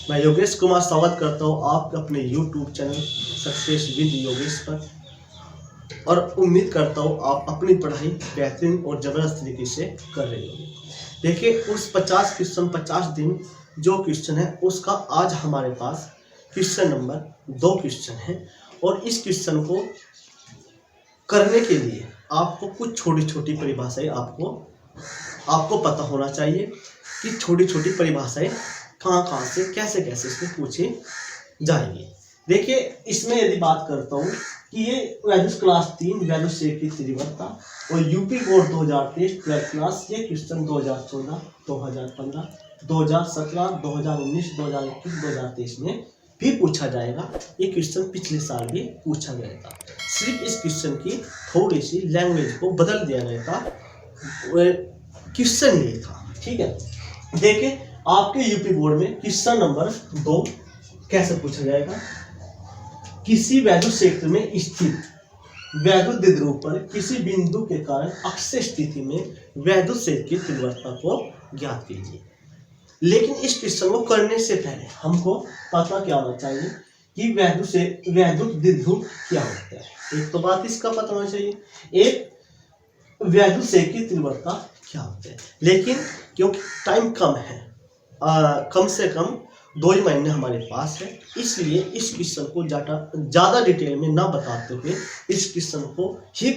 मैं योगेश कुमार स्वागत करता हूँ आपके अपने YouTube channel success with Yogesh पर, और उम्मीद करता हूँ आप अपनी पढ़ाई बेहतरीन और ज़बरदस्त तरीके से कर रहे होंगे। देखिए, उस 50 क्वेश्चन 50 दिन जो क्वेश्चन है उसका आज हमारे पास क्वेश्चन नंबर 2 क्वेश्चन है, और इस क्वेश्चन को करने के लिए आपको कुछ छोटी छोटी परिभाषाएं आपको पता होना चाहिए कि छोटी छोटी परिभाषाएं कहाँ से कैसे इसमें पूछी जाएंगी। देखिए, इसमें यदि बात करता हूँ कि ये वैद्युत क्लास 3 वैद्युत से की तीव्रता और यूपी बोर्ड 2023 12th क्लास, ये क्वेश्चन 2014, 2015, 2017, 2019, 2021, 2023 में भी पूछा जाएगा। ये क्वेश्चन पिछले साल भी पूछा गया था, सिर्फ इस क्वेश्चन की थोड़ी सी लैंग्वेज को बदल दिया गया था। क्वेश्चन ये था, ठीक है। देखिए, आपके यूपी बोर्ड में क्वेश्चन नंबर 2 कैसे पूछा जाएगा। किसी वैद्युत क्षेत्र में स्थित वैद्युत द्विध्रुव पर किसी बिंदु के कारण अक्षीय स्थिति में वैद्युत क्षेत्र की तीव्रता को ज्ञात कीजिए। लेकिन इस क्वेश्चन को करने से पहले हमको पता क्या होना चाहिए कि वैद्युत द्विध्रुव क्या होता है। एक तो बात इसका पता होना चाहिए, एक वैद्युत क्षेत्र की तीव्रता क्या होता है। लेकिन क्योंकि टाइम कम है, कम से कम 2 ही महीने हमारे पास है, इसलिए इस क्वेश्चन को ज़्यादा डिटेल में ना बताते हुए इस क्वेश्चन को ही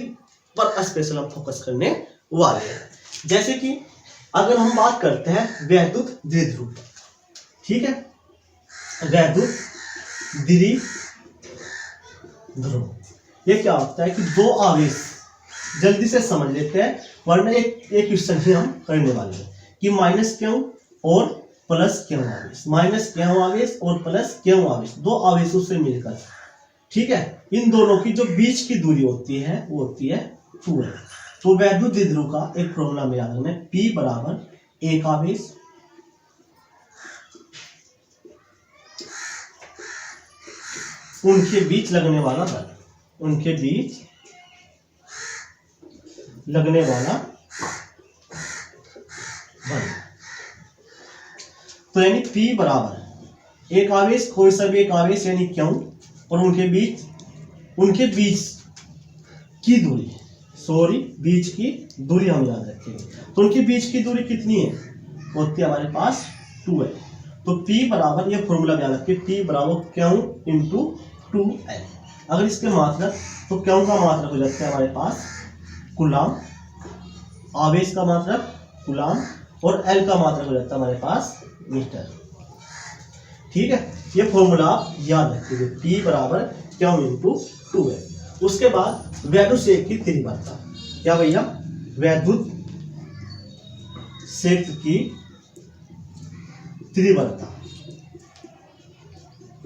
पर स्पेशल हम फोकस करने वाले हैं। जैसे कि अगर हम बात करते हैं वैद्युत द्विध्रुव, ठीक है, वैद्युत द्विध्रुव ये क्या होता है कि 2 आवेश, जल्दी से समझ लेते हैं वरना एक क्वेश्चन ही हम करने वाले हैं कि माइनस क्यों और प्लस क्यों आवेश, माइनस क्यों आवेश और प्लस क्यों आवेश, 2 आवेशों से मिलकर, ठीक है, इन दोनों की जो बीच की दूरी होती है वो होती है 2l। तो वैद्युत द्विध्रुव का एक फॉर्मूला में याद रखना है, P बराबर एक आवेश उनके बीच लगने वाला बल, उनके बीच लगने वाला बल। तो यानी P बराबर एक आवेश, कोई सा भी एक आवेश यानी क्यों, और उनके बीच की दूरी, बीच की दूरी हम याद रखेंगे। तो उनके बीच की दूरी कितनी है, होती है हमारे पास 2 है। तो P बराबर, ये फॉर्मूला याद रखिए, P बराबर क्यों इंटू 2l। अगर इसके मात्रक, तो क्यों का मात्रक हो जाता है हमारे पास कूलाम, आवेश का मात्रक कूलाम, और L का मात्रक हो जाता है हमारे पास मीटर, ठीक है। ये फॉर्मूला आप याद रखिए, P बराबर क्यों इंटू 2l। उसके बाद वैद्युत क्षेत्र की तीव्रता, क्या भैया, वैद्युत क्षेत्र की तीव्रता,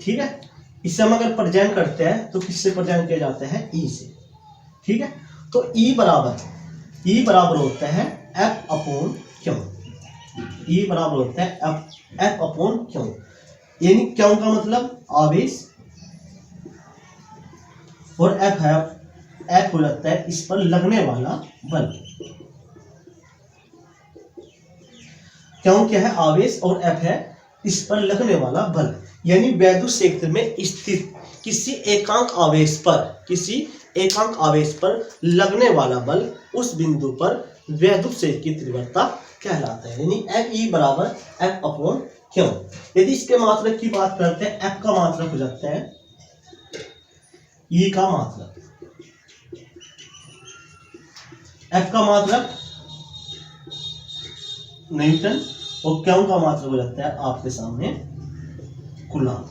ठीक है। इसे हम अगर प्रेजेंट करते हैं तो किससे प्रेजेंट किया जाता है, E से, ठीक है। तो E बराबर होता है F अपॉन क्यों, E बराबर होता है F अपॉन क्यों, यानी क्यों का मतलब आवेश और F हो जाता है इस पर लगने वाला बल। क्यों क्या है, आवेश, और F है इस पर लगने वाला बल। यानी वैद्युत क्षेत्र में स्थित किसी एकांक आवेश पर लगने वाला बल उस बिंदु पर वैद्युत क्षेत्र की तीव्रता कहलाता है। यानी Fe बराबर F अपॉन क्यों। यदि इसके मात्रक की बात करते हैं, F का मात्रक हो जाता है E का मात्रक, F का मात्रक न्यूटन, और क्यों का मात्रक हो जाता है आपके सामने कूलाम।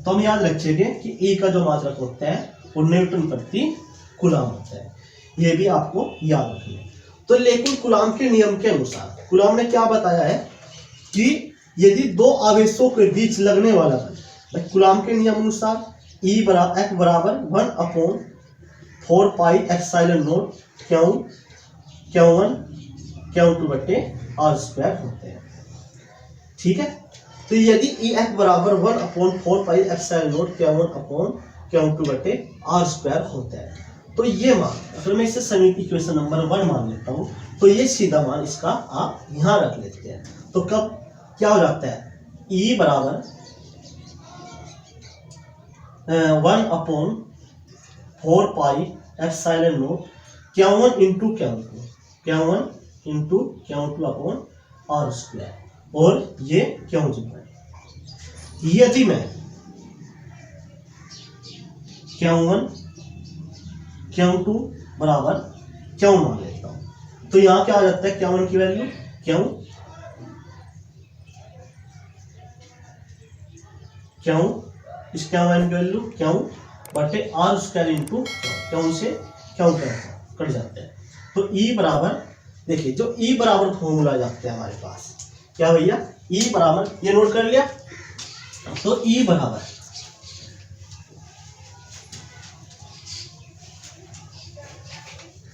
तो हम याद रखेंगे कि E का जो मात्रक होता है वो न्यूटन प्रति कूलाम होता है, ये भी आपको याद रखना है। तो लेकिन कूलाम के नियम के अनुसार कूलाम ने क्या बताया है कि यदि 2 आवेशों के बीच लगने वाला बल, कूलाम के नियम अनुसार F बराबर 1/4 pi epsilon not Q1 Q2 बटे r² होते हैं, ठीक है। तो यदि F बराबर 1/4 पाई एप्सिलॉन नॉट Q1/Q2 बटे r² होता है, तो ये मान, अगर मैं इसे समीकरण इक्वेशन नंबर 1 मान लेता हूँ, तो ये सीधा मान इसका आप यहाँ रख लेते हैं। तो कब क्या हो जाता है, E बराबर 1/4πε0 Q1 into Q2 upon are square, और ये क्यों है। यदि मैं Q1 Q2 बराबर क्यों मान लेता हूं, तो यहां क्या आ जाता है, Q1 की वैल्यू क्यों इस Q1 की वैल्यू क्यों बटे आर स्क्वायर इंटू क्यों से क्यों कट जाते हैं। तो E बराबर, देखिए जो E बराबर फॉर्मूला जाते हैं हमारे पास, क्या भैया, E बराबर, ये नोट कर लिया, तो E बराबर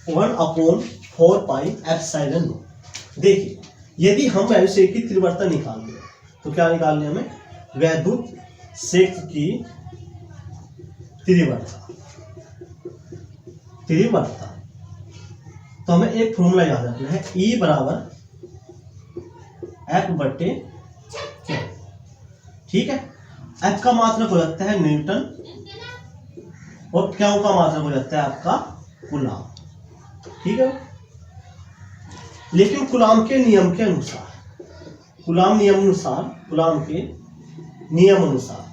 1/4πε0। देखिए यदि हम वैद्युत क्षेत्र की तीव्रता निकालनी है तो क्या निकालनी है हमें, वैद्युत क्षेत्र की तीव्रता। तो हमें एक फॉर्मूला याद रखना है, E बराबर F बटे Q। ठीक है, F का मात्रक हो जाता है न्यूटन और Q का मात्रक हो जाता है आपका कूलाम। ठीक है, लेकिन कूलाम के नियम के अनुसार, कूलाम के नियम अनुसार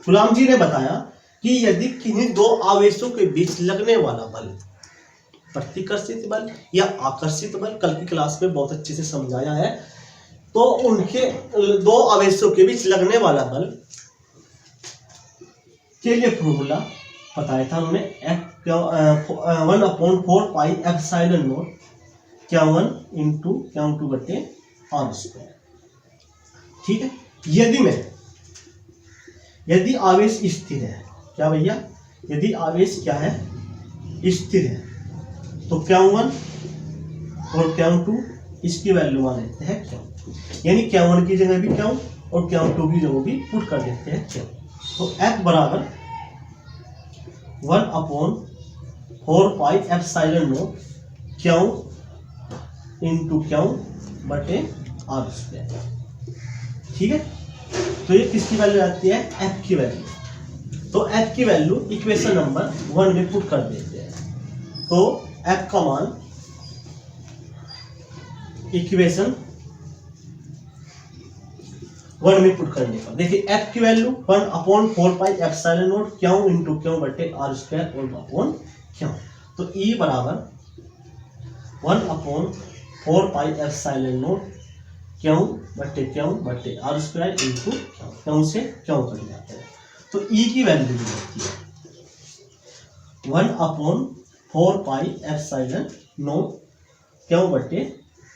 कूलाम जी ने बताया कि यदि किन्हीं दो आवेशों के बीच लगने वाला बल, प्रतिकर्षित बल या आकर्षित बल, कल की क्लास में बहुत अच्छे से समझाया है, तो उनके दो आवेशों के बीच लगने वाला बल के लिए फॉर्मूला बताया था उन्होंने, 1/4πε0 Q1 इंटू Q2 बटे आर स्क्वायर। ठीक है, यदि आवेश स्थिर है, क्या भैया, यदि आवेश क्या है, स्थिर है, तो Q1 और Q2 इसकी वैल्यू मान लेते हैं Q, यानी Q1 की जगह भी Q और Q2 की जगह भी पुट कर देते हैं Q। तो F बराबर 1/4πε0 Q इंटू Q बटे आर स्क्वायर। ठीक है, तो ये किसकी वैल्यू आती है, F की वैल्यू। तो F की वैल्यू इक्वेशन नंबर 1 में पुट कर देते हैं, तो F का मान इक्वेशन 1 में पुट करने पर, देखिए F की वैल्यू 1/4πε0 Q इंटू Q बटे आर स्क्वायर और अपॉन Q। तो E बराबर 1/4πε0 Q बटे आर स्क्वायर इंटू Q से Q कट जाता है। तो E की वैल्यू जो होती है 1/4πε0 Q बटे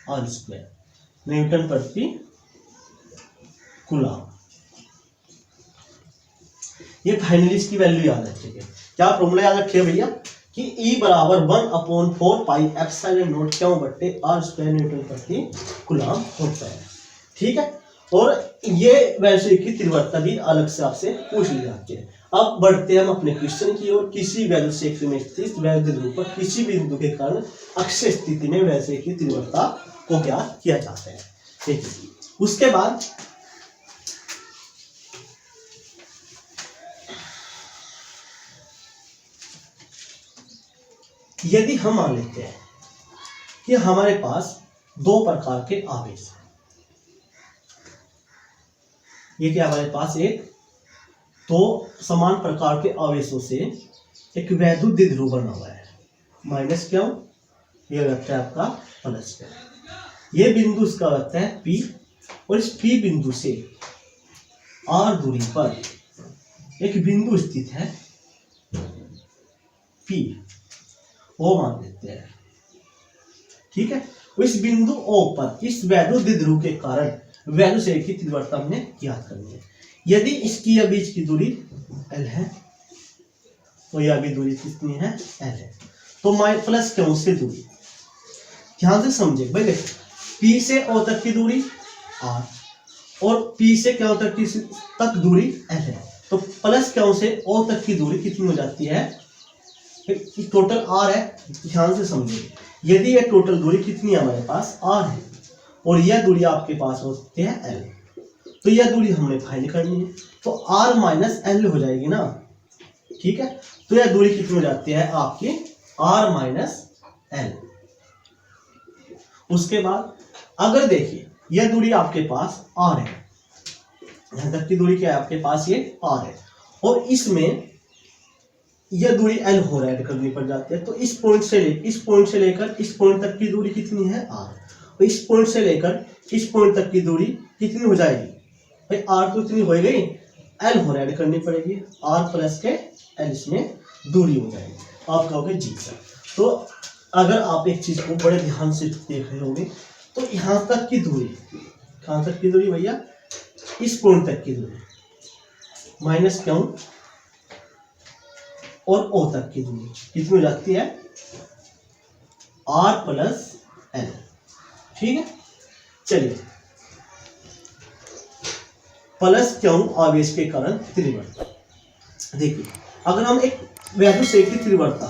आर स्क्वायर न्यूटन प्रति कूलाम। ये फाइनली इसकी वैल्यू याद रखिएगा, क्या फॉर्मूला याद रखिए भैया, कि E बराबर 1/4πε0 Q बटे आर स्क्वायर न्यूटन प्रति कूलाम होता है। ठीक है, और ये वैसे की तीव्रता भी अलग से आपसे पूछ ली जाती है। अब बढ़ते हैं हम अपने क्वेश्चन की ओर। किसी वैद्युत क्षेत्र में स्थित वैद्युत ध्रुव पर किसी बिंदु के कारण अक्षीय स्थिति में वैसे की तीव्रता को ज्ञात किया जाता है। ठीक है, उसके बाद यदि हम मान लेते हैं कि हमारे पास दो प्रकार के आवेश हैं, ये क्या हमारे पास एक दो समान प्रकार के आवेशों से एक वैद्युत द्विध्रुव बना हुआ है, माइनस क्यों, ये रहता है आपका प्लस क्यों। ये बिंदु इसका रहता है P, और इस P बिंदु से R दूरी पर एक बिंदु स्थित है P, वो मान लेते हैं। ठीक है, इस बिंदु O पर इस वैद्युत द्विध्रुव के कारण वैद्युत क्षेत्र की तीव्रता हमने ज्ञात करनी है। यदि इसकी या बीच की दूरी L है, तो यह भी दूरी कितनी है, L है, तो माइ प्लस क्यों से दूरी, ध्यान से समझे भाई, देखो P से O तक की दूरी R और P से Q तक दूरी L है, तो प्लस क्यों से O तक की दूरी कितनी हो जाती है, टोटल R है, ध्यान से समझिए। यदि यह टोटल दूरी कितनी है हमारे पास R है, और यह दूरी आपके पास होती है L, तो यह दूरी हमने फाइंड करनी है, तो r माइनस एल हो जाएगी ना, ठीक है। तो यह दूरी कितनी हो जाती है आपकी r माइनस एल। उसके बाद अगर देखिए यह दूरी आपके पास r है, यहां तक की दूरी क्या है आपके पास, ये r है, और इसमें यह दूरी l हो ऐड करनी पड़ जाती है। तो इस पॉइंट से लेकर इस पॉइंट तक की दूरी कितनी है r, और इस पॉइंट से लेकर इस पॉइंट तक की दूरी कितनी हो जाएगी भाई, r तो इतनी हो गई, l हो ऐड करनी पड़ेगी, r प्लस के l इसमें दूरी हो जाएगी। आप कहोगे जी सर। तो अगर आप एक चीज को बड़े ध्यान से देख रहे होंगे तो यहां तक की दूरी, कहां तक की दूरी भैया, इस पॉइंट तक की दूरी माइनस क्यों और ओ तक की दूरी कितनी हो जाती है, r प्लस एल, ठीक है। चलिए, प्लस क्यों आवेश के कारण तीव्रता। देखिए अगर हम एक वैद्युत क्षेत्र की तीव्रता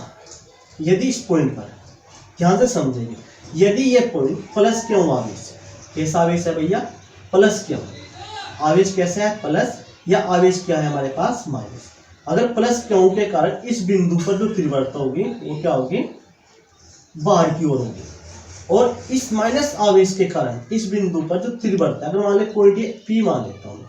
यदि इस पॉइंट पर, ध्यान से समझेंगे, यदि ये पॉइंट प्लस क्यों आवेश है, कैसा आवेश है भैया, प्लस क्यों, आवेश कैसा है प्लस, या आवेश क्या है हमारे पास माइनस। अगर प्लस क्यों के कारण इस बिंदु पर जो तीव्रता होगी वो क्या होगी, बाहर की ओर होगी, और इस माइनस आवेश के कारण इस बिंदु पर जो तीव्रता, अगर मान ले पॉइंट ये P मान लेता हूँ,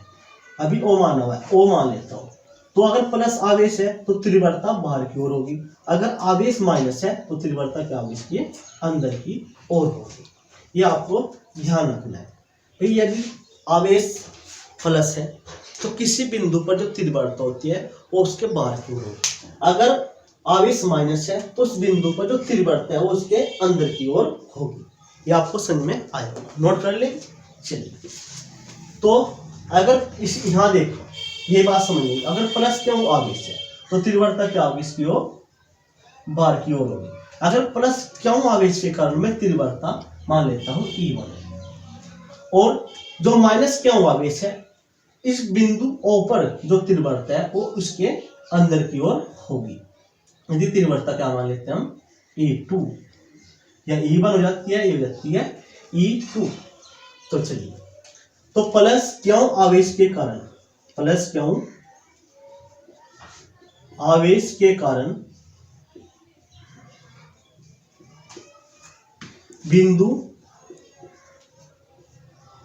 अभी O माना हुआ है, O मान लेता हूँ, तो अगर प्लस आवेश है तो तीव्रता बाहर की ओर होगी, अगर आवेश माइनस है तो तीव्रता क्या होगी, इसकी अंदर की ओर होगी। ये आपको ध्यान रखना है भाई। यदि आवेश प्लस है तो किसी बिंदु पर जो तीव्रता होती है वो उसके बाहर की ओर होगी, अगर आवेश माइनस है तो उस बिंदु पर जो तीव्रता है वो उसके अंदर की ओर होगी। ये आपको समझ में आएगा, नोट कर ले। चलिए, तो अगर इस यहाँ देखो ये बात समझिए, अगर प्लस क्यों आवेश है तो तीव्रता क्या होगी, इसकी ओर बाहर की ओर होगी। अगर प्लस क्यों आवेश के कारण मैं तीव्रता मान लेता हूँ E1, और जो माइनस क्यों आवेश है इस बिंदु O पर जो तीव्रता है वो उसके अंदर की ओर होगी। यदि तीव्रता क्या मान लेते हैं हम, E2, या E1 हो जाती है, ये हो जाती है E2। तो चलिए, तो प्लस क्यों आवेश के कारण, प्लस क्यों आवेश के कारण बिंदु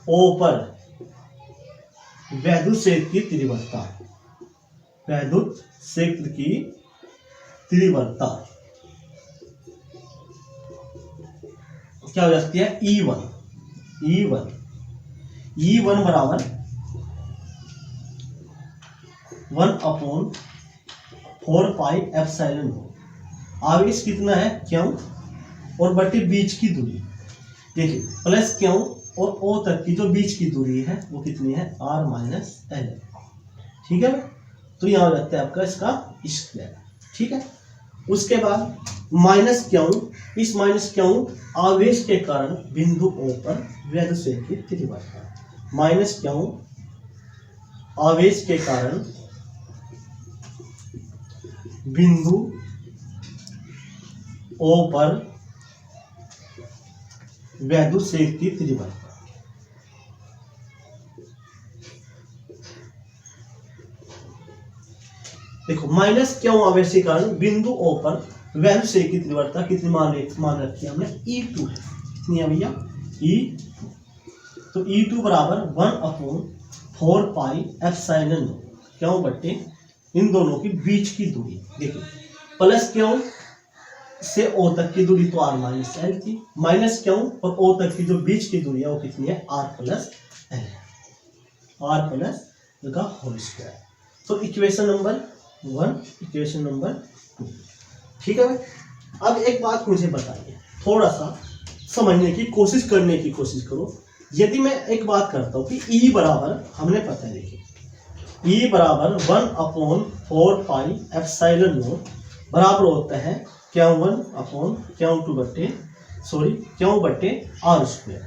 O पर वैद्युत क्षेत्र की तीव्रता, वैद्युत क्षेत्र की तीव्रता क्या हो जाती है, E1 बराबर 1/4 पाई एप्सिलॉन नॉट। आवेश कितना है क्यों और बटे बीच की दूरी, देखिए प्लस क्यों और O तक की जो बीच की दूरी है वो कितनी है, r माइनस एल, ठीक है। तो यहाँ हो जाता है आपका इसका स्क्वायर, ठीक है। उसके बाद माइनस क्यों, इस माइनस क्यों आवेश के कारण बिंदु O पर वैद्युत क्षेत्र की तीव्रता, माइनस क्यों आवेश के कारण बिंदु O पर वैद्युत क्षेत्र की तीव्रता। देखो माइनस क्यों आवेश के कारण बिंदु O पर वैद्युत क्षेत्र की तीव्रता कितनी मान रखी है हमने, E2 है, कितनी है भैया, E2। तो E2 बराबर 1/4 पाई एप्सिलॉन नॉट, क्यों बटे इन दोनों की बीच की दूरी। देखिए प्लस क्यों से O तक की दूरी तो r माइनस एल थी, माइनस क्यों और O तक की जो बीच की दूरी है वो कितनी है, r प्लस एल है, r प्लस का होल स्क्वायर। तो इक्वेशन नंबर 1, इक्वेशन नंबर 2, ठीक है भाई। अब एक बात मुझे बताइए, थोड़ा सा समझने की कोशिश करने की कोशिश करो। यदि मैं एक बात करता हूँ कि E बराबर, हमने पता है देखिए E बराबर 1/4 पाई एप्सिलॉन नॉट बराबर होता है क्यों बटे r स्क्वायर,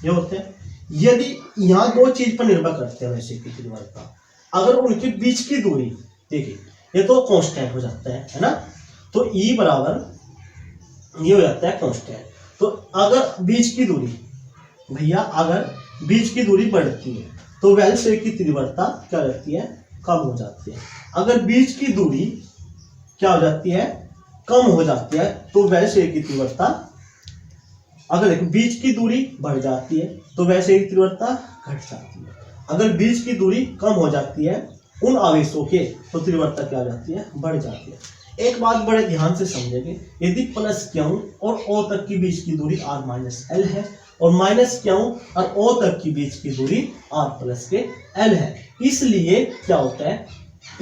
ये होते हैं। यदि यहाँ दो चीज पर निर्भर करते हैं वैसे की तीव्रता, अगर उनके बीच की दूरी, देखिए ये तो कांस्टेंट हो जाता है ना, तो E बराबर ये हो जाता है कांस्टेंट। तो अगर बीच की दूरी, भैया अगर बीच की दूरी बढ़ती है तो वैल्यू से की तीव्रता क्या रहती है, कम हो जाती है। अगर बीच की दूरी क्या हो जाती है, कम हो जाती है, तो वैल्यू से की तीव्रता, अगर देखो बीच की दूरी बढ़ जाती है तो वैसे की तीव्रता घट जाती है। अगर बीच की दूरी कम हो जाती है उन आवेशों के, तो तीव्रता क्या हो जाती है, बढ़ जाती है। एक बात बड़े ध्यान से समझेंगे, यदि प्लस Q और O तक की बीच की दूरी R माइनस L है और माइनस Q और O तक की बीच की दूरी R प्लस के L है, इसलिए क्या होता है,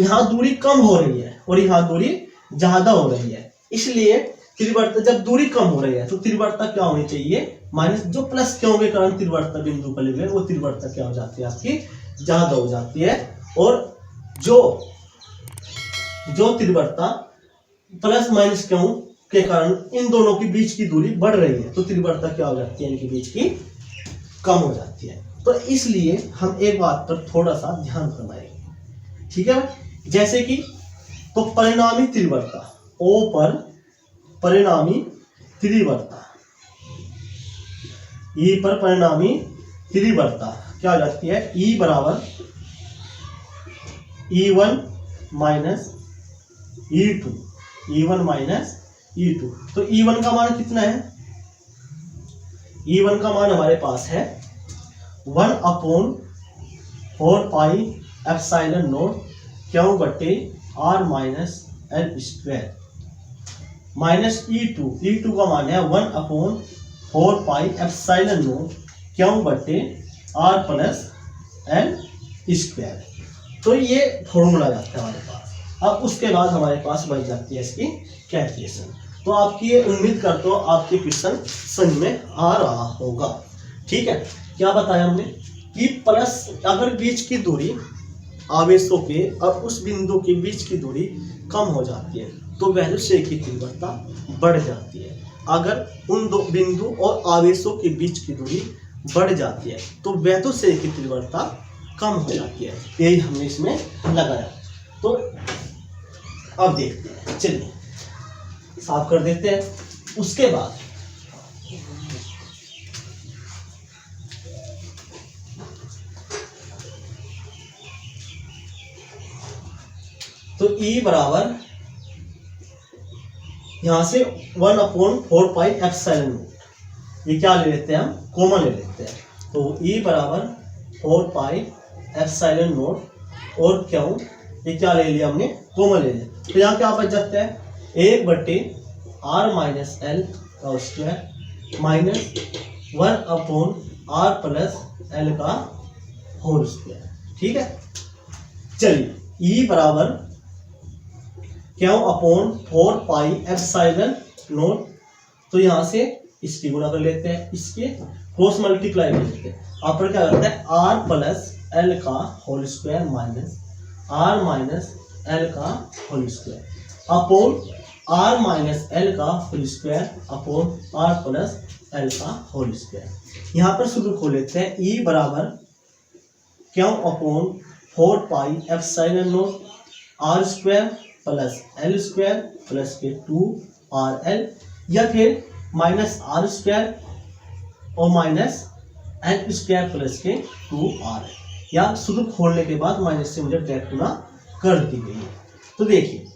यहाँ दूरी कम हो रही है और यहाँ दूरी ज्यादा हो रही है, इसलिए तीव्रता, जब दूरी कम हो रही है तो तीव्रता क्या होनी चाहिए, माइनस, जो प्लस Q के कारण तीव्रता बिंदु पर ले वो तीव्रता क्या हो जाती है, आपकी ज्यादा हो जाती है। और जो तीव्रता प्लस माइनस Q के कारण इन दोनों के बीच की दूरी बढ़ रही है तो तीव्रता क्या हो जाती है, इनके बीच की कम हो जाती है। तो इसलिए हम एक बात पर थोड़ा सा ध्यान करवाएंगे, ठीक है। जैसे कि तो परिणामी तीव्रता O पर परिणामी तीव्रता, E पर परिणामी तीव्रता क्या हो जाती है, E बराबर E1 minus E2, E1 minus E2। तो E1 का मान कितना है, E1 का मान हमारे पास है 1/4 पाई एप्सिलॉन नॉट Q बटे R minus L square minus E2 का मान है 1/4 पाई एप्सिलॉन नॉट Q बटे R प्लस L स्क्वायर। तो ये फॉर्मूला जाता है हमारे पास। अब उसके बाद हमारे पास बच जाती है इसकी कैलकुलेशन। तो आपकी ये उम्मीद करता हूँ आपके क्वेश्चन समझ में आ रहा होगा, ठीक है। क्या बताया हमने कि प्लस, अगर बीच की दूरी आवेशों के और उस बिंदु के बीच की दूरी कम हो जाती है तो वैल्यू से की तीव्रता बढ़ जाती है। अगर उन दो बिंदु और आवेशों के बीच की दूरी बढ़ जाती है तो वैल्यू से की तीव्रता कम हो जाती है। यही हमने इसमें लगाया। तो अब देखते हैं, चलिए साफ कर देते हैं। उसके बाद तो E बराबर यहां से 1/4 पाई एप्सिलॉन नॉट, ये क्या ले लेते हैं, हम कॉमन ले लेते हैं। तो E बराबर 4 पाई एप्सिलॉन नॉट और Q, ये क्या ले लिया हमने, कॉमन ले लिया। तो यहाँ क्या बच जाता है, 1/R माइनस L का square minus 1/R plus L का होल स्क्वायर, ठीक है। चलिए E बराबर Q/4 पाई एप्सिलॉन नॉट, तो यहाँ से इसकी गुणा कर लेते हैं, इसके क्रॉस मल्टीप्लाई कर लेते हैं। आप पर क्या करता है, R प्लस L का whole square minus R minus L का whole square upon R minus L का whole square upon R plus L का होल स्क्वायर। यहाँ पर शुरू खोल लेते हैं। E बराबर Q/4 pi epsilon naught R square plus L square plus के 2RL, या फिर माइनस R स्क्वायर और माइनस L स्क्वायर प्लस के 2RL, या शुरू खोलने के बाद माइनस से मुझे डायरेक्ट गुणा कर दी गई है। तो देखिए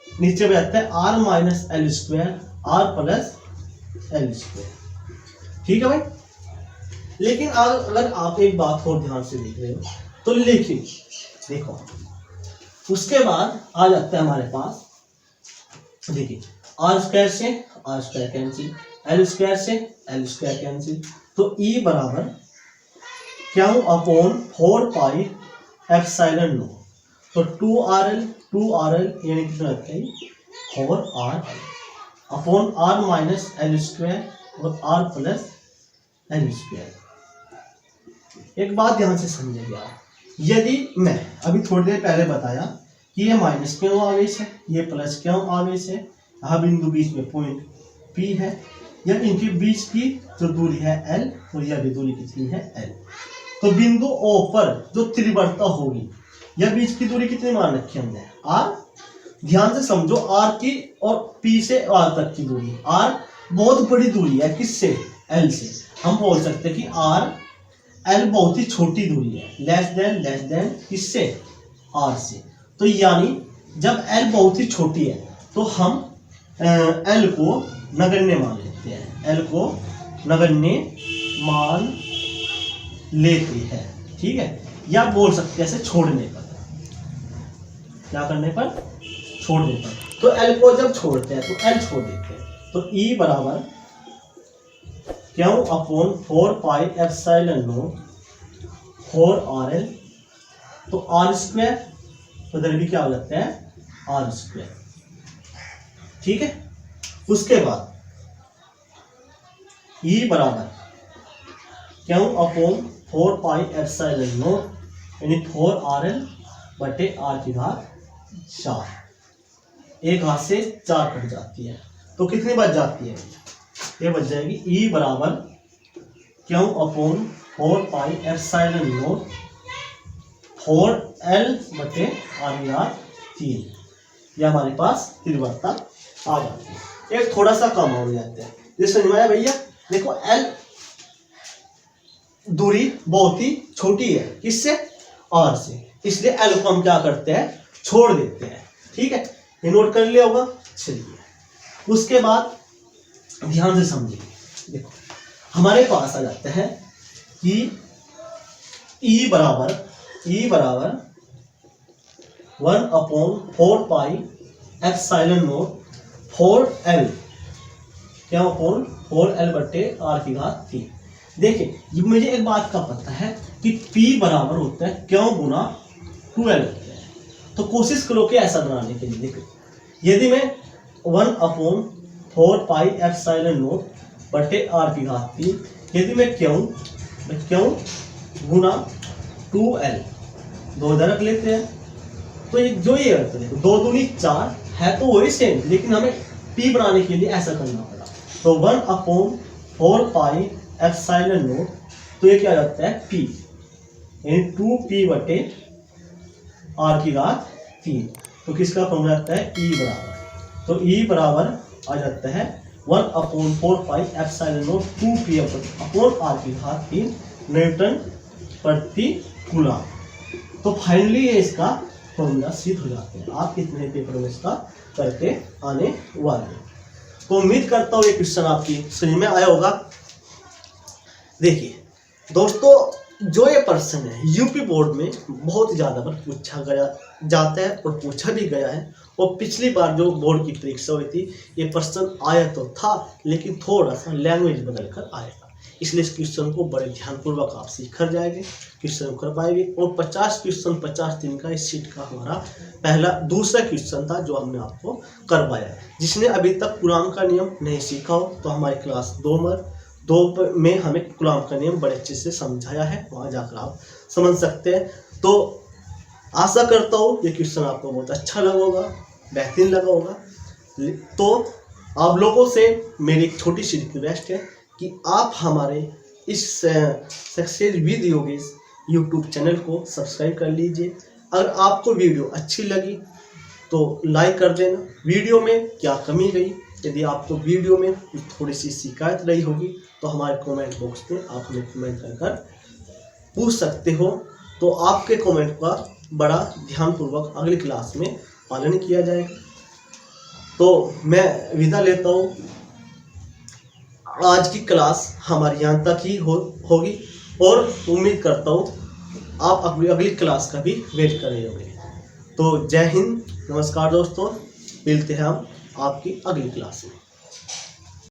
नीचे बैठता है R minus L square R plus L square, ठीक है भाई। लेकिन अगर आप एक बात और ध्यान से देख रहे हो तो लेकिन देखो उसके बाद आ जाता है हमारे पास, देखिए R स्क्वायर से R square cancel, L square से L स्क्वायर कैंसिल। तो E बराबर Q/4 पाई एप्सिलॉन नॉट, तो 2RL यानी कितना रहता है 4RL upon R minus L square और R प्लस L स्क्वायर। एक बात ध्यान से समझिए आप, यदि मैं अभी थोड़ी देर पहले बताया कि ये माइनस Q आवेश है, ये प्लस Q आवेश है, यहाँ बिंदु बीच में पॉइंट P है, या इनके बीच की जो दूरी है L और यह भी दूरी कितनी है L। तो बिंदु O पर जो तीव्रता होगी, यह बीच की दूरी कितनी मान रखी हमने R। ध्यान से समझो, R की और P से R तक की दूरी, R बहुत बड़ी दूरी है, किससे, L से। हम बोल सकते हैं कि R एल बहुत ही छोटी दूरी है, लेस देन किससे, आर से। तो यानी जब एल बहुत ही छोटी है तो हम एल को नगण्य मान लेते हैं, एल को नगण्य मान लेते हैं, ठीक है। या बोल सकते हैं ऐसे छोड़ने पर, क्या करने पर, छोड़ने पर। तो एल को जब छोड़ते हैं तो एल छोड़ देते हैं, तो E बराबर Q upon 4 pi epsilon not 4RL, तो आर स्क्वायर, तो इधर भी क्या हो जाता है, आर स्क्वायर, ठीक है। उसके बाद E बराबर Q upon 4 pi epsilon not यानी 4RL बटे आर की घात 4, एक हाथ से 4 कट जाती है, तो कितनी बच जाती है, ये बच जाएगी E बराबर Q upon 4 pi epsilon not 4L बटे आर की घात 3, यह हमारे पास तीव्रता आ जाती है। एक थोड़ा सा कम हो जाता है, ये समझ में आया भैया। देखो L दूरी बहुत ही छोटी है, किससे, R से, इसलिए L को हम क्या करते हैं, छोड़ देते हैं, ठीक है। ये नोट कर लिया होगा। चलिए उसके बाद ध्यान से समझिए, देखो हमारे पास आ जाता है कि E बराबर 1/4 पाई एप्सिलॉन नॉट 4L क्या अपॉन 4L बटे आर की घात 3। देखिए ये मुझे एक बात का पता है कि P बराबर होता है क्यों गुना 2L होता है, तो कोशिश करो कि ऐसा बनाने के लिए। देखो यदि मैं 1/4 पाई एप्सिलॉन नॉट बटे आर की घात 3, यदि मैं क्यों गुना 2L, दो इधर रख लेते हैं, तो ये जो ये होता है, देखो 2 दूनी 4 है तो वही सेम, लेकिन हमें P बनाने के लिए ऐसा करना पड़ा। तो 1/4 पाई एप्सिलॉन नॉट, तो ये क्या जाता है P यानी 2P बटे आर की घात 3, तो किसका फॉर्मूला आता है E बराबर, तो E बराबर आ जाता है 1/4 pi epsilon naught 2P upon R की घात 3 न्यूटन प्रति कूलम। तो फाइनली ये इसका फॉर्मूला सिद्ध हो जाते हैं। आप कितने पेपर में इसका करके आने वाले हैं। तो उम्मीद करता हूँ ये क्वेश्चन आपकी समझ में आया होगा। देखिए दोस्तों, जो ये प्रश्न है यूपी बोर्ड में बहुत ज़्यादा बार पूछा गया जाता है और पूछा भी गया है, और पिछली बार जो बोर्ड की परीक्षा हुई थी ये प्रश्न आया तो था, लेकिन थोड़ा सा लैंग्वेज बदल कर आया था, इसलिए इस क्वेश्चन को बड़े ध्यानपूर्वक आप सीख कर जाएंगे, क्वेश्चन कर पाएंगे। और 50 क्वेश्चन 50 दिन का इस सीट का हमारा दूसरा क्वेश्चन था जो हमने आपको करवाया। जिसने अभी तक कूलॉम का नियम नहीं सीखा हो तो हमारी क्लास 2 में हमें कूलॉम का नियम बड़े अच्छे से समझाया है, वहाँ जाकर आप समझ सकते हैं। तो आशा करता हूँ ये क्वेश्चन आपको बहुत अच्छा लगा होगा, बेहतरीन लगा होगा। तो आप लोगों से मेरी एक छोटी सी रिक्वेस्ट है कि आप हमारे इस success with Yogesh YouTube channel को सब्सक्राइब कर लीजिए। अगर आपको वीडियो अच्छी लगी तो लाइक कर देना। वीडियो में क्या कमी रही, यदि आपको वीडियो में थोड़ी सी शिकायत रही होगी तो हमारे कमेंट बॉक्स में आप हमें कमेंट कर पूछ सकते हो। तो आपके कमेंट का बड़ा ध्यानपूर्वक अगली क्लास में पालन किया जाएगा। तो मैं विदा लेता हूँ। आज की क्लास हमारी यहाँ तक ही होगी और उम्मीद करता हूँ आप अपनी अगली क्लास का भी वेट कर रहे होंगे। तो जय हिंद, नमस्कार दोस्तों, मिलते हैं हम आपकी अगली क्लास में।